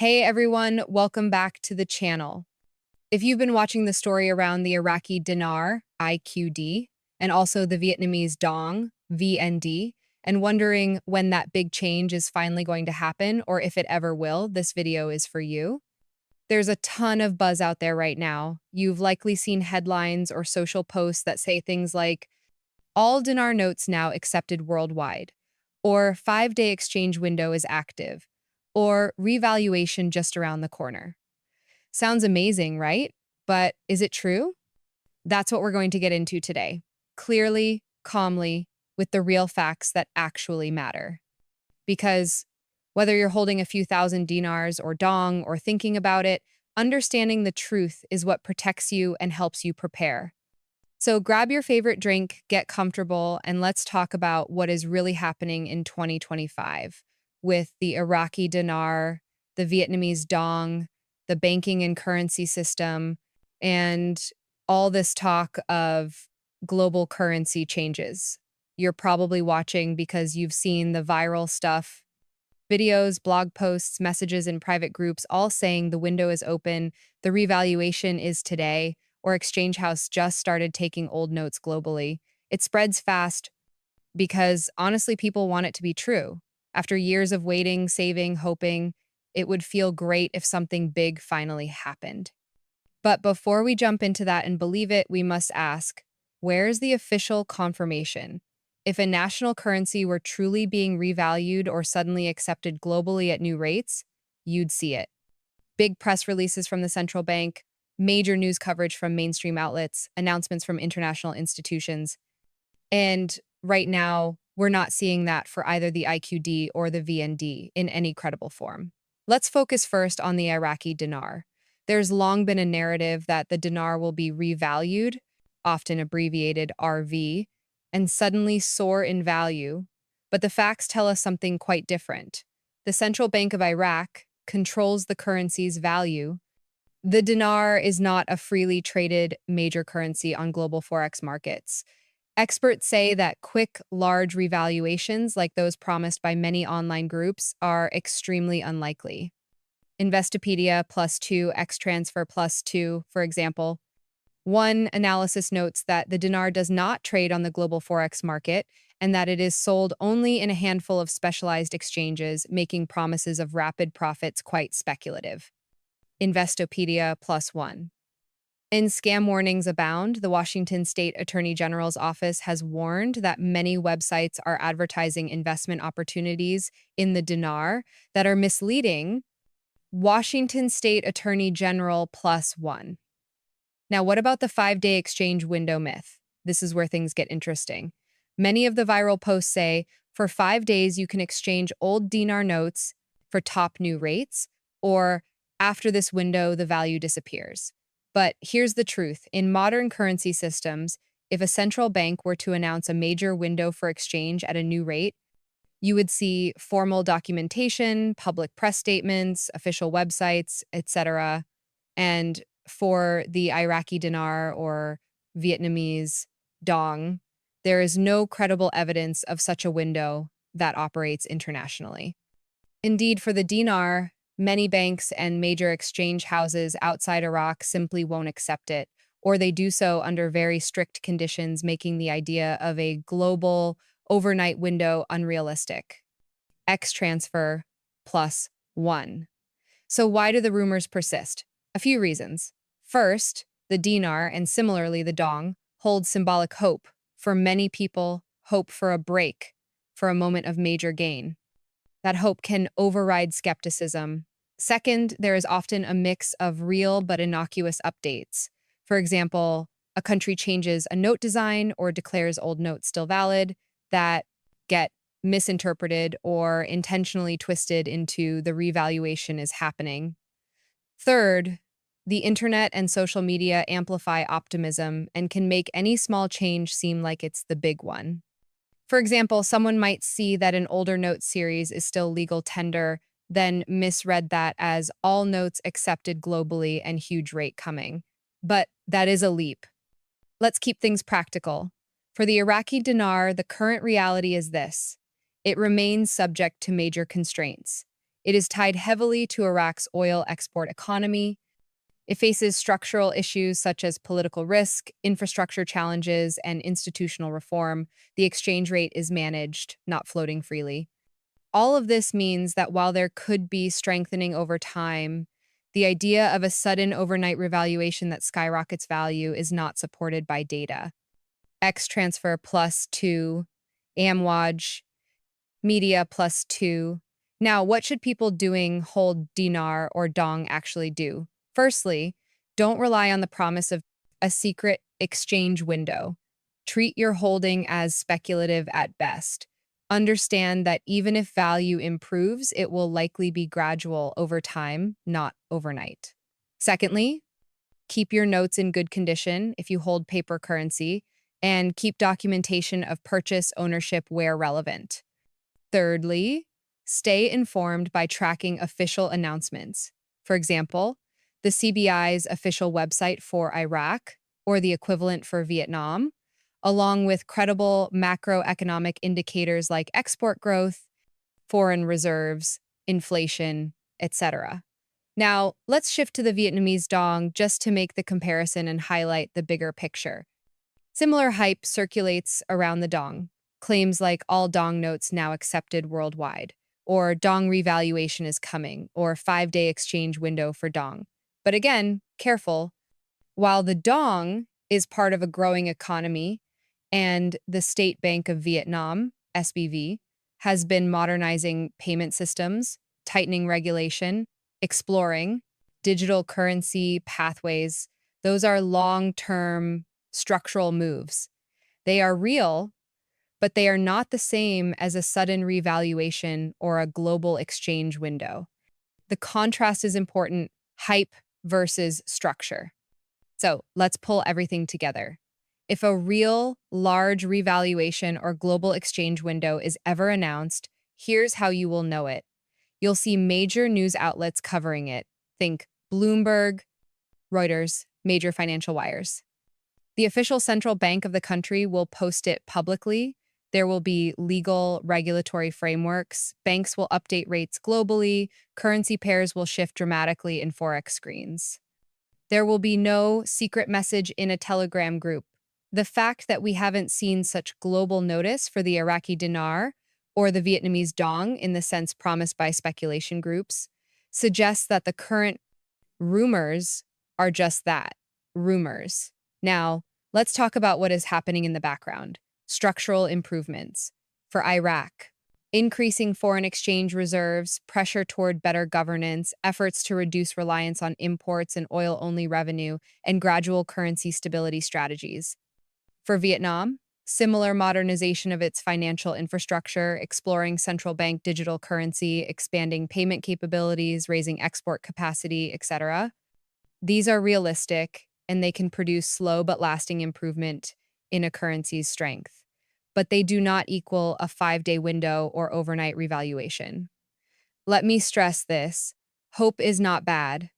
Hey everyone, welcome back to the channel. If you've been watching the story around the Iraqi Dinar, IQD, and also the Vietnamese Dong, VND, and wondering when that big change is finally going to happen or if it ever will, this video is for you. There's a ton of buzz out there right now. You've likely seen headlines or social posts that say things like, all dinar notes now accepted worldwide, or 5-day exchange window is active, or revaluation just around the corner. Sounds amazing, right? But is it true? That's what we're going to get into today. Clearly, calmly, with the real facts that actually matter. Because whether you're holding a few thousand dinars or dong or thinking about it, understanding the truth is what protects you and helps you prepare. So grab your favorite drink, get comfortable, and let's talk about what is really happening in 2025 with the Iraqi dinar, the Vietnamese dong, the banking and currency system, and all this talk of global currency changes. You're probably watching because you've seen the viral stuff, videos, blog posts, messages in private groups, all saying the window is open, the revaluation is today, or Exchange House just started taking old notes globally. It spreads fast because honestly, people want it to be true. After years of waiting, saving, hoping, it would feel great if something big finally happened. But before we jump into that and believe it, we must ask, where's the official confirmation? If a national currency were truly being revalued or suddenly accepted globally at new rates, you'd see it. Big press releases from the central bank, major news coverage from mainstream outlets, announcements from international institutions. And right now, we're not seeing that for either the IQD or the VND in any credible form. Let's focus first on the Iraqi dinar. There's long been a narrative that the dinar will be revalued, often abbreviated RV, and suddenly soar in value. But the facts tell us something quite different. The Central Bank of Iraq controls the currency's value. The dinar is not a freely traded major currency on global forex markets. Experts say that quick, large revaluations like those promised by many online groups are extremely unlikely. Investopedia +2, X transfer +2, for example. One analysis notes that the dinar does not trade on the global forex market and that it is sold only in a handful of specialized exchanges, making promises of rapid profits quite speculative. Investopedia +1. In scam warnings abound, the Washington State Attorney General's office has warned that many websites are advertising investment opportunities in the dinar that are misleading. Washington State Attorney General +1. Now, what about the 5-day exchange window myth? This is where things get interesting. Many of the viral posts say, for 5 days, you can exchange old dinar notes for top new rates, or after this window, the value disappears. But here's the truth. In modern currency systems, if a central bank were to announce a major window for exchange at a new rate, you would see formal documentation, public press statements, official websites, etc. And for the Iraqi dinar or Vietnamese dong, there is no credible evidence of such a window that operates internationally. Indeed, for the dinar, many banks and major exchange houses outside Iraq simply won't accept it, or they do so under very strict conditions, making the idea of a global overnight window unrealistic. X transfer +1. So why do the rumors persist? A few reasons. First, the dinar and similarly the dong hold symbolic hope. For many people, hope for a break, for a moment of major gain. That hope can override skepticism. Second, there is often a mix of real but innocuous updates. For example, a country changes a note design or declares old notes still valid that get misinterpreted or intentionally twisted into the revaluation is happening. Third, the internet and social media amplify optimism and can make any small change seem like it's the big one. For example, someone might see that an older note series is still legal tender, then misread that as all notes accepted globally and huge rate coming. But that is a leap. Let's keep things practical. For the Iraqi dinar, the current reality is this. It remains subject to major constraints. It is tied heavily to Iraq's oil export economy. It faces structural issues such as political risk, infrastructure challenges, and institutional reform. The exchange rate is managed, not floating freely. All of this means that while there could be strengthening over time, the idea of a sudden overnight revaluation that skyrockets value is not supported by data. X transfer plus 2, Amwaj, media plus 2. Now, what should people doing hold dinar or dong actually do? Firstly, don't rely on the promise of a secret exchange window. Treat your holding as speculative at best. Understand that even if value improves, it will likely be gradual over time, not overnight. Secondly, keep your notes in good condition if you hold paper currency, and keep documentation of purchase ownership where relevant. Thirdly, stay informed by tracking official announcements. For example, the CBI's official website for Iraq, or the equivalent for Vietnam, along with credible macroeconomic indicators like export growth, foreign reserves, inflation, etc. Now, let's shift to the Vietnamese dong just to make the comparison and highlight the bigger picture. Similar hype circulates around the dong. Claims like all dong notes now accepted worldwide, or dong revaluation is coming, or 5-day exchange window for dong. But again, careful. While the dong is part of a growing economy and the State Bank of Vietnam, SBV, has been modernizing payment systems, tightening regulation, exploring digital currency pathways, those are long-term structural moves. They are real, but they are not the same as a sudden revaluation or a global exchange window. The contrast is important: hype versus structure. So let's pull everything together. If a real, large revaluation or global exchange window is ever announced, here's how you will know it. You'll see major news outlets covering it. Think Bloomberg, Reuters, major financial wires. The official central bank of the country will post it publicly. There will be legal regulatory frameworks. Banks will update rates globally. Currency pairs will shift dramatically in forex screens. There will be no secret message in a Telegram group. The fact that we haven't seen such global notice for the Iraqi dinar or the Vietnamese dong in the sense promised by speculation groups suggests that the current rumors are just that, rumors. Now, let's talk about what is happening in the background. Structural improvements. For Iraq, increasing foreign exchange reserves, pressure toward better governance, efforts to reduce reliance on imports and oil-only revenue, and gradual currency stability strategies. For Vietnam, similar modernization of its financial infrastructure, exploring central bank digital currency, expanding payment capabilities, raising export capacity, etc. These are realistic, and they can produce slow but lasting improvement in a currency's strength. But they do not equal a 5-day window or overnight revaluation. Let me stress this: hope is not bad.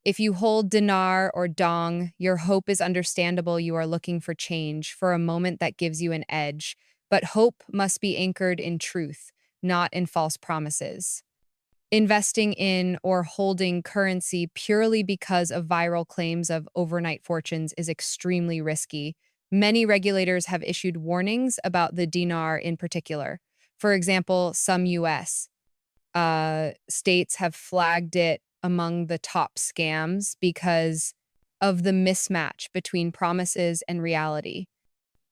If you hold dinar or dong, your hope is understandable. You are looking for change, for a moment that gives you an edge. But hope must be anchored in truth, not in false promises. Investing in or holding currency purely because of viral claims of overnight fortunes is extremely risky. Many regulators have issued warnings about the dinar in particular. For example, some U.S. States have flagged it among the top scams because of the mismatch between promises and reality.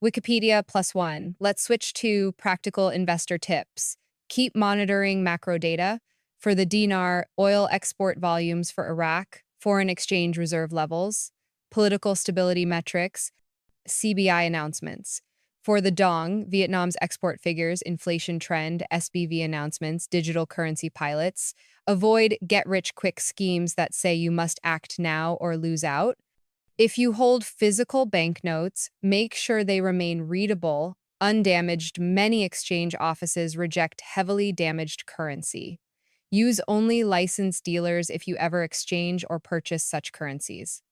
Wikipedia +1. Let's switch to practical investor tips. Keep monitoring macro data. For the dinar, oil export volumes for Iraq, foreign exchange reserve levels, political stability metrics, CBI announcements. For the dong, Vietnam's export figures, inflation trend, SBV announcements, digital currency pilots. Avoid get-rich-quick schemes that say you must act now or lose out. If you hold physical banknotes, make sure they remain readable, undamaged. Many exchange offices reject heavily damaged currency. Use only licensed dealers if you ever exchange or purchase such currencies.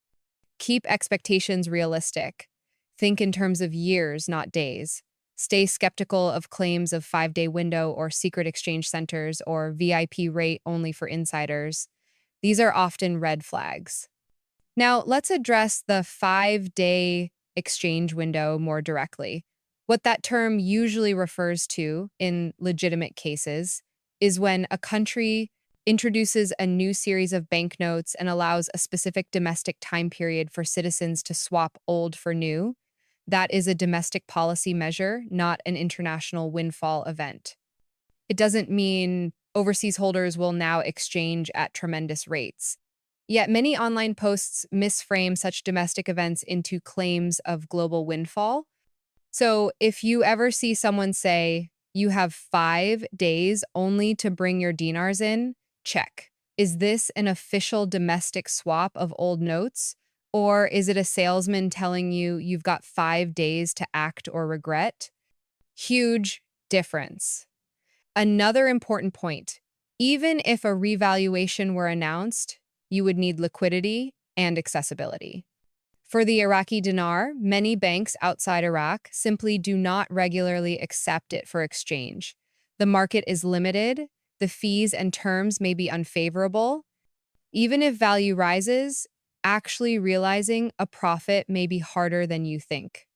Keep expectations realistic. Think in terms of years, not days. Stay skeptical of claims of 5-day window or secret exchange centers or VIP rate only for insiders. These are often red flags. Now, let's address the 5-day exchange window more directly. What that term usually refers to in legitimate cases is when a country introduces a new series of banknotes and allows a specific domestic time period for citizens to swap old for new. That is a domestic policy measure, not an international windfall event. It doesn't mean overseas holders will now exchange at tremendous rates. Yet many online posts misframe such domestic events into claims of global windfall. So if you ever see someone say, you have 5 days only to bring your dinars in, check. Is this an official domestic swap of old notes? Or is it a salesman telling you you've got 5 days to act or regret? Huge difference. Another important point, even if a revaluation were announced, you would need liquidity and accessibility. For the Iraqi dinar, many banks outside Iraq simply do not regularly accept it for exchange. The market is limited, the fees and terms may be unfavorable. Even if value rises, actually realizing a profit may be harder than you think.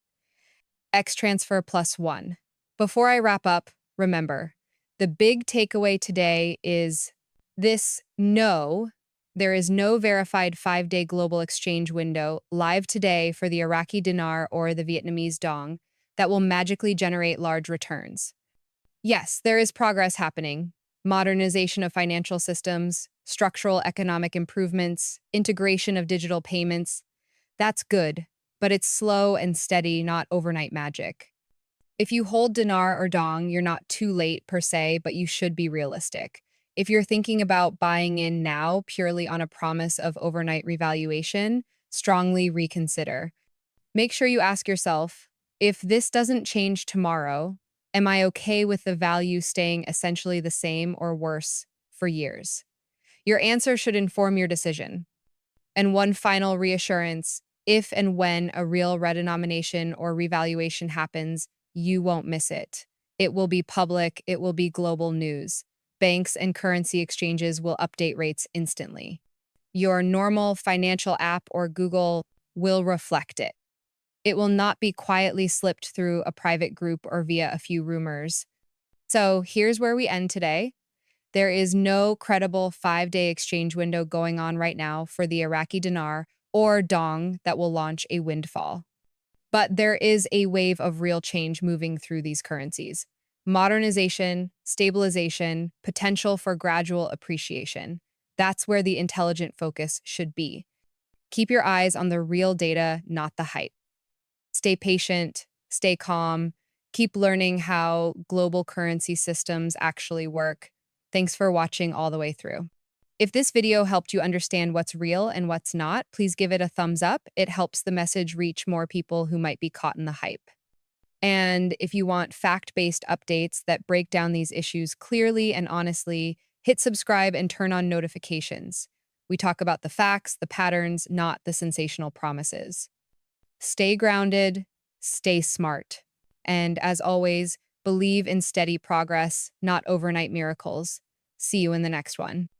X transfer plus one. Before I wrap up, remember, the big takeaway today is this: no, there is no verified 5-day global exchange window live today for the Iraqi dinar or the Vietnamese dong that will magically generate large returns. Yes, there is progress happening: modernization of financial systems, structural economic improvements, integration of digital payments. That's good, but it's slow and steady, not overnight magic. If you hold dinar or dong, you're not too late per se, but you should be realistic. If you're thinking about buying in now purely on a promise of overnight revaluation, strongly reconsider. Make sure you ask yourself, if this doesn't change tomorrow, am I okay with the value staying essentially the same or worse for years? Your answer should inform your decision. And one final reassurance: if and when a real redenomination or revaluation happens, you won't miss it. It will be public, it will be global news. Banks and currency exchanges will update rates instantly. Your normal financial app or Google will reflect it. It will not be quietly slipped through a private group or via a few rumors. So here's where we end today. There is no credible 5-day exchange window going on right now for the Iraqi dinar or dong that will launch a windfall. But there is a wave of real change moving through these currencies: modernization, stabilization, potential for gradual appreciation. That's where the intelligent focus should be. Keep your eyes on the real data, not the hype. Stay patient, stay calm, keep learning how global currency systems actually work. Thanks for watching all the way through. If this video helped you understand what's real and what's not, please give it a thumbs up. It helps the message reach more people who might be caught in the hype. And if you want fact-based updates that break down these issues clearly and honestly, hit subscribe and turn on notifications. We talk about the facts, the patterns, not the sensational promises. Stay grounded, stay smart. And as always, believe in steady progress, not overnight miracles. See you in the next one.